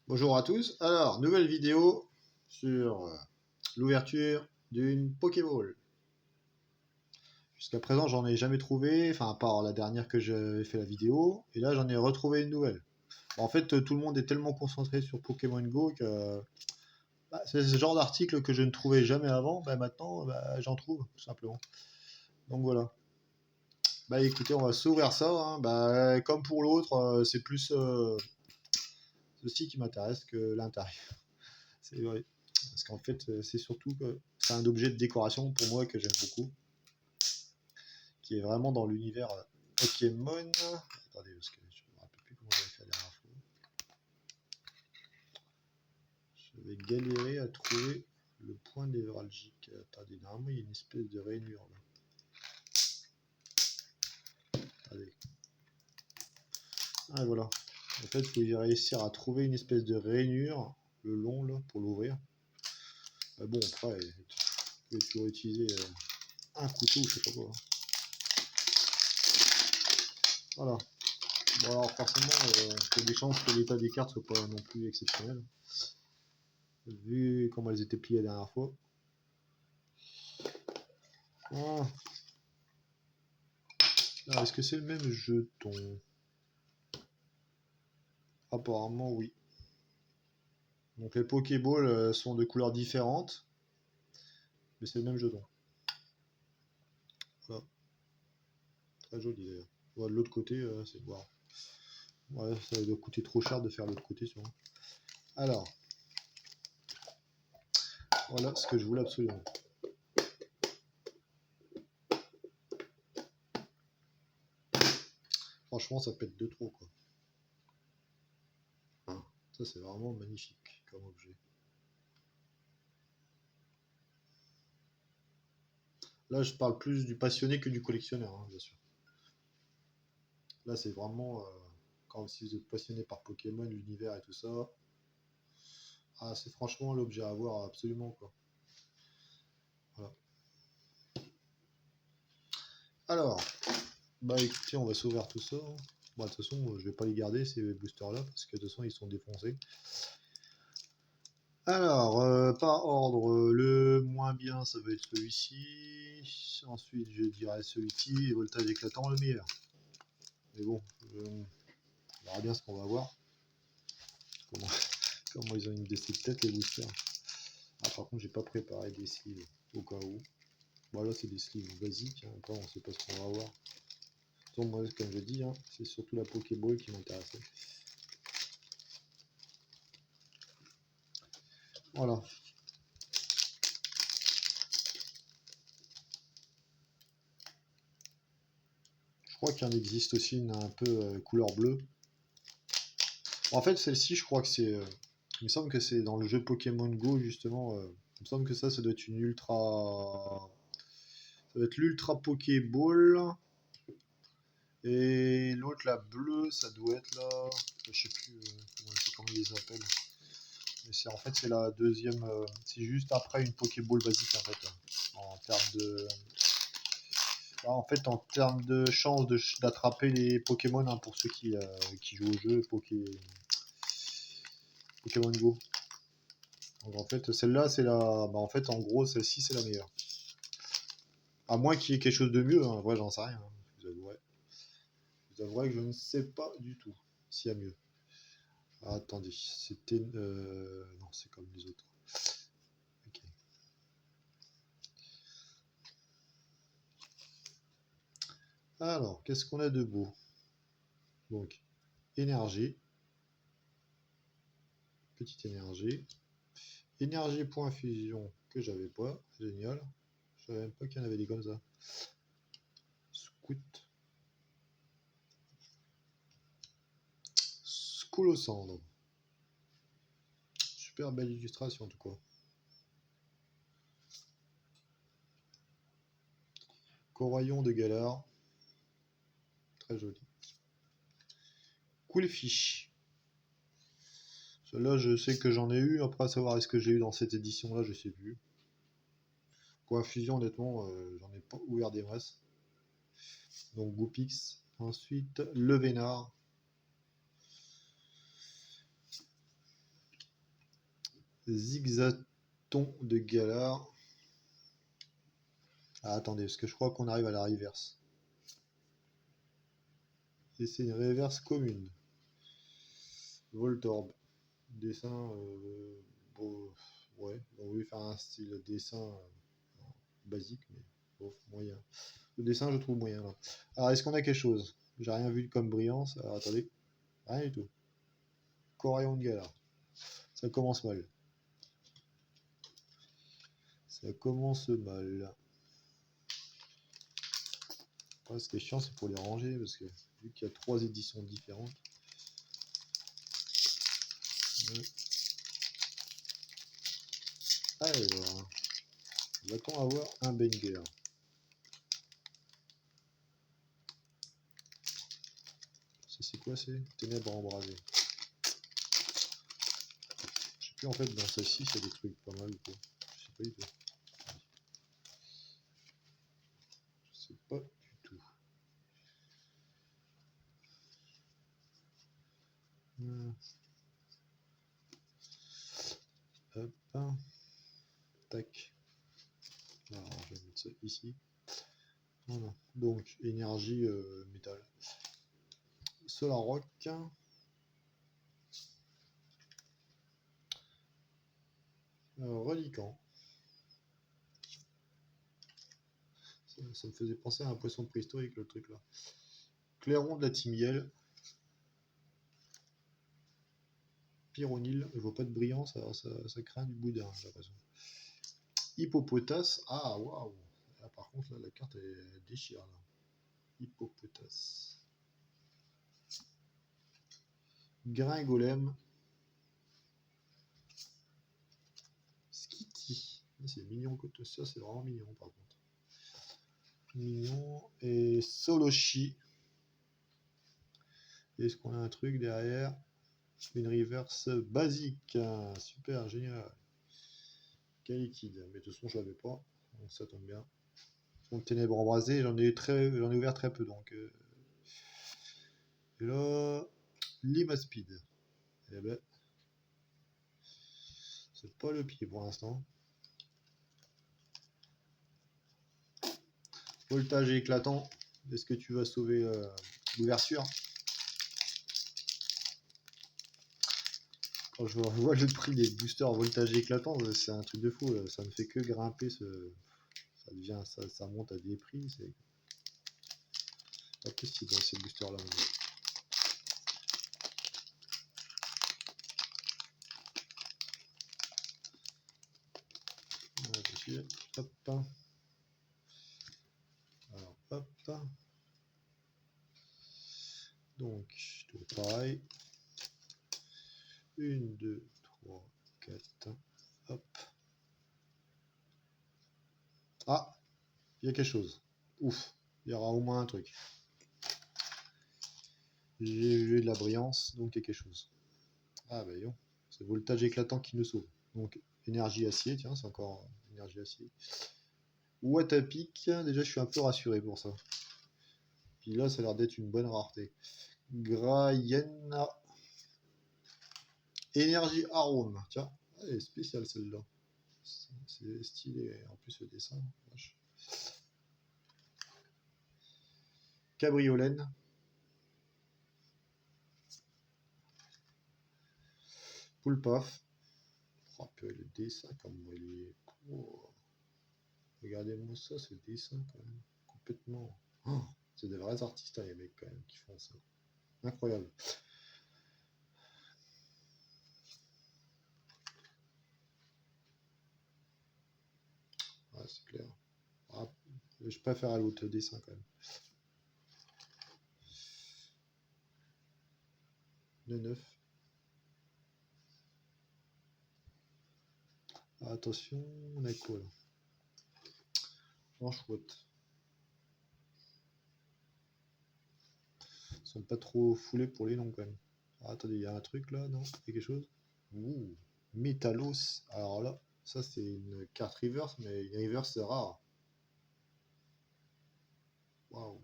Bonjour à tous. Alors, nouvelle vidéo sur l'ouverture d'une Pokéball. Jusqu'à présent, j'en ai jamais trouvé, enfin, à part la dernière que j'avais fait la vidéo, et là, j'en ai retrouvé une nouvelle. En fait, tout le monde est tellement concentré sur Pokémon Go que c'est ce genre d'article que je ne trouvais jamais avant. Maintenant, j'en trouve, tout simplement. Donc voilà. Écoutez, on va s'ouvrir ça, hein. Comme pour l'autre, c'est plus ceci qui m'intéresse que l'intérieur. C'est vrai. Parce qu'en fait, c'est surtout que c'est un objet de décoration pour moi que j'aime beaucoup, qui est vraiment dans l'univers Pokémon. Attendez, parce que je ne me rappelle plus comment j'avais fait la dernière fois. Je vais galérer à trouver le point névralgique. Attendez, normalement, il y a une espèce de rainure là. Attendez. Ah, voilà. En fait, il faut réussir à trouver une espèce de rainure le long là pour l'ouvrir. Bon, après, je vais toujours utiliser un couteau, je sais pas quoi. Voilà. Bon, alors forcément, il y a des chances que l'état des cartes soit pas non plus exceptionnel, vu comment elles étaient pliées la dernière fois. Ah. Alors, est-ce que c'est le même jeton? Apparemment, oui. Donc les Pokéballs sont de couleurs différentes, mais c'est le même jeton. Voilà. Très joli d'ailleurs. Voilà, de l'autre côté, c'est voir. Ouais, ça doit coûter trop cher de faire l'autre côté, sûrement. Alors, voilà ce que je voulais absolument. Franchement, ça pète de trop, quoi. Ça, c'est vraiment magnifique comme objet. Là, je parle plus du passionné que du collectionneur, hein, bien sûr. Là, c'est vraiment, quand si vous êtes passionné par Pokémon, l'univers et tout ça, ah, c'est franchement l'objet à avoir absolument, quoi. Voilà. Alors, écoutez, on va s'ouvrir tout ça. De toute façon, je vais pas les garder ces boosters là parce que de toute façon ils sont défoncés. Alors, par ordre, le moins bien ça va être celui-ci. Ensuite, je dirais celui-ci et voltage éclatant le meilleur. Mais bon, on verra bien ce qu'on va voir. Comment ils ont une décide tête les boosters. Ah, par contre, j'ai pas préparé des sleeves au cas où. Bon, là, c'est des sleeves basiques. Hein. Après, on sait pas ce qu'on va avoir. Donc, moi, comme je dis, hein, c'est surtout la Pokéball qui m'intéressait. Voilà. Je crois qu'il y en existe aussi une un peu couleur bleue. En fait, celle-ci, je crois que c'est. Il me semble que c'est dans le jeu Pokémon Go, justement. Il me semble que ça doit être une ultra. Ça doit être l'Ultra Pokéball. Et l'autre, la bleue, ça doit être là. Je sais plus comment ils les appellent. Mais c'est en fait c'est la deuxième. C'est juste après une Pokéball basique en fait. En termes de. En fait, en termes de chance d'attraper les Pokémon, hein, pour ceux qui jouent au jeu Pokémon Go. Donc en fait, celle-là, c'est la. En fait, en gros, celle-ci, c'est la meilleure. À moins qu'il y ait quelque chose de mieux, hein. En vrai, j'en sais rien. Hein. Je vous avouerai que je ne sais pas du tout s'il y a mieux. Ah, attendez, c'était. Non, c'est comme les autres. Ok. Alors, qu'est-ce qu'on a de beau? Donc, énergie. Petite énergie. Énergie point fusion que j'avais pas. Génial. Je savais même pas qu'il y en avait des comme ça. Scout. Scoulosandre. Super belle illustration en tout cas. Coraillon de Galar. Très joli. Cool fiche. Celle-là, je sais que j'en ai eu. Après, à savoir est-ce que j'ai eu dans cette édition-là, je sais plus. Quoi, fusion, honnêtement, j'en ai pas ouvert des masses. Donc, Goupix. Ensuite, le Vénard. Zigzaton de Galar. Ah, attendez, parce que je crois qu'on arrive à la reverse. Et c'est une reverse commune. Voltorb. Dessin. Bon, ouais, on voulait faire un style dessin basique, mais bon, moyen. Le dessin, je trouve moyen là. Alors, est-ce qu'on a quelque chose? J'ai rien vu comme brillance. Alors, attendez. Rien du tout. Corayon de Galar. Ça commence mal. Ça commence mal. Ouais, ce qui est chiant, c'est pour les ranger, parce que vu qu'il y a 3 éditions différentes. Ouais. Alors, va-t-on avoir un banger? Ça, c'est quoi? C'est Ténèbres embrasées. Je sais plus en fait dans celle-ci, il y a des trucs pas mal ou quoi. Je sais pas du tout. Je sais pas du tout. Hop. Tac. Alors, je vais mettre ça ici. Voilà. Donc, énergie métal. Solar Rock. Reliquant. Ça me faisait penser à un poisson préhistorique, le truc là. Clairon de la Timiel. Pyronyle, je vois pas de brillance, alors ça craint du boudin, j'ai l'impression. Hippopotas, ah waouh! Ah, par contre, là, la carte elle déchire. Là. Hippopotas. Grain golem. Skitty. C'est mignon, ça c'est vraiment mignon par contre. Mignon. Et Soloshi. Est-ce qu'on a un truc derrière? Une reverse basique. Super, génial. Liquide. Mais de toute façon, je l'avais pas. Donc ça tombe bien. Donc ténèbres embrasées, j'en ai ouvert très peu donc. Et là, Limaspide. Eh ben, c'est pas le pied pour l'instant. Voltage éclatant. Est-ce que tu vas sauver l'ouverture? Quand je vois le prix des boosters voltage éclatant, c'est un truc de fou. Là. Ça ne fait que grimper. Ça monte à des prix. C'est pas possible dans ces boosters là. Hop. Alors, hop. Donc, tout pareil. 1, 2, 3, 4. Hop. Ah, il y a quelque chose. Ouf, il y aura au moins un truc. J'ai eu de la brillance, donc il y a quelque chose. Ah bah non, c'est voltage éclatant qui nous sauve. Donc énergie acier, tiens, c'est encore énergie acier. Watapic, déjà je suis un peu rassuré pour ça. Puis là, ça a l'air d'être une bonne rareté. Grayena. Énergie arôme, tiens, elle est spéciale celle-là. C'est stylé, en plus le dessin. Vache. Cabriolène. Poulpaf. Oh, le dessin, comme il est. Oh. Regardez-moi ça, ce dessin quand même. Complètement. Oh, c'est des vrais artistes, hein, les mecs quand même qui font ça. Incroyable. Ouais, c'est clair. Ah, je préfère à l'autre dessin quand même. Le 9. Ah, attention, on a quoi là? Chouette. Ils sont pas trop foulés pour les noms quand même. Ah, attendez, il y a un truc là, non? Il y a quelque chose? Ouh, Métalos. Alors là, ça c'est une carte reverse, mais une reverse rare. Waouh.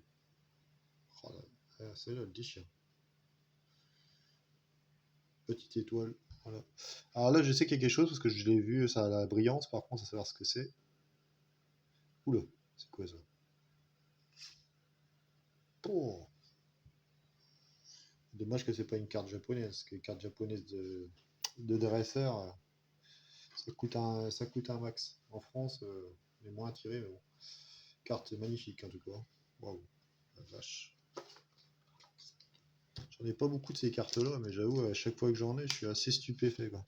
Oh, c'est là le déchire. Petite étoile. Voilà. Alors là, je sais qu'il y a quelque chose parce que je l'ai vu, ça a la brillance, par contre, à savoir ce que c'est. Oula, c'est quoi ça? Oh, dommage que c'est pas une carte japonaise, parce que les cartes japonaises de dresseur, ça coûte un max. En France, on est moins attiré, mais bon. Carte magnifique en tout cas. Waouh, la vache. J'en ai pas beaucoup de ces cartes-là, mais j'avoue, à chaque fois que j'en ai, je suis assez stupéfait, quoi.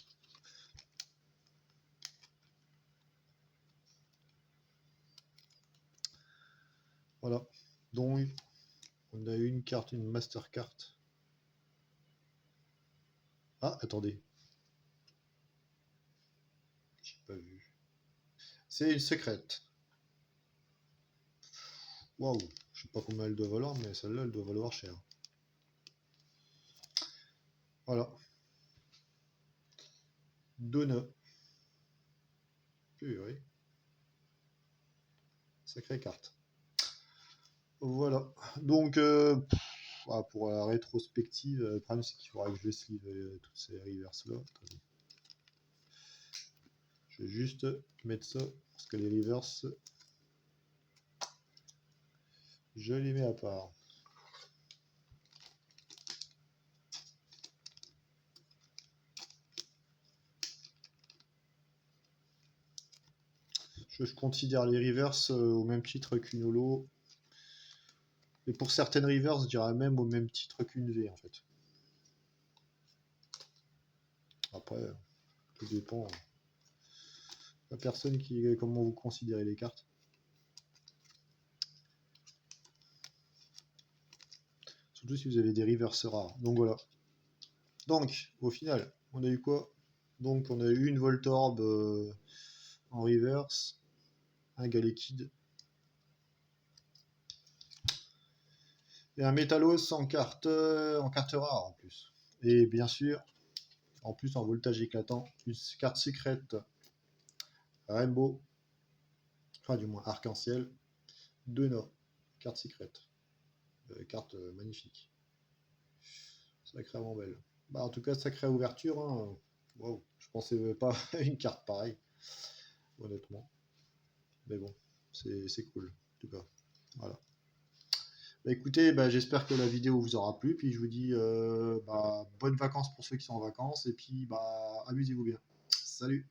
Voilà. Donc, on a une carte, une master carte. Ah, attendez. J'ai pas vu. C'est une secrète. Waouh. Je sais pas combien elle doit valoir, mais celle-là, elle doit valoir cher. Voilà. Donna. Purée. Sacrée carte. Voilà. Donc, pour la rétrospective, le problème c'est qu'il faudra que je sleeve toutes ces reverse là. Attendez. Je vais juste mettre ça parce que les reverse, je les mets à part. Je considère les reverse au même titre qu'une holo. Et pour certaines reverse, je dirais même au même titre qu'une V en fait. Après, tout dépend de la personne comment vous considérez les cartes. Surtout si vous avez des reverse rares. Donc voilà. Donc, au final, on a eu quoi? Donc, on a eu une Voltorb en reverse, un Galekid et un Métalos en carte rare en plus. Et bien sûr, en plus en voltage éclatant, une carte secrète Rainbow, enfin du moins arc-en-ciel, de Nord, carte secrète, carte magnifique, sacrément belle. Bah, en tout cas, sacrée ouverture, hein. Wow, je pensais pas à une carte pareille, honnêtement. Mais bon, c'est cool, en tout cas. Voilà. Bah, écoutez, bah, j'espère que la vidéo vous aura plu, puis je vous dis bonnes vacances pour ceux qui sont en vacances, et puis bah, amusez-vous bien. Salut!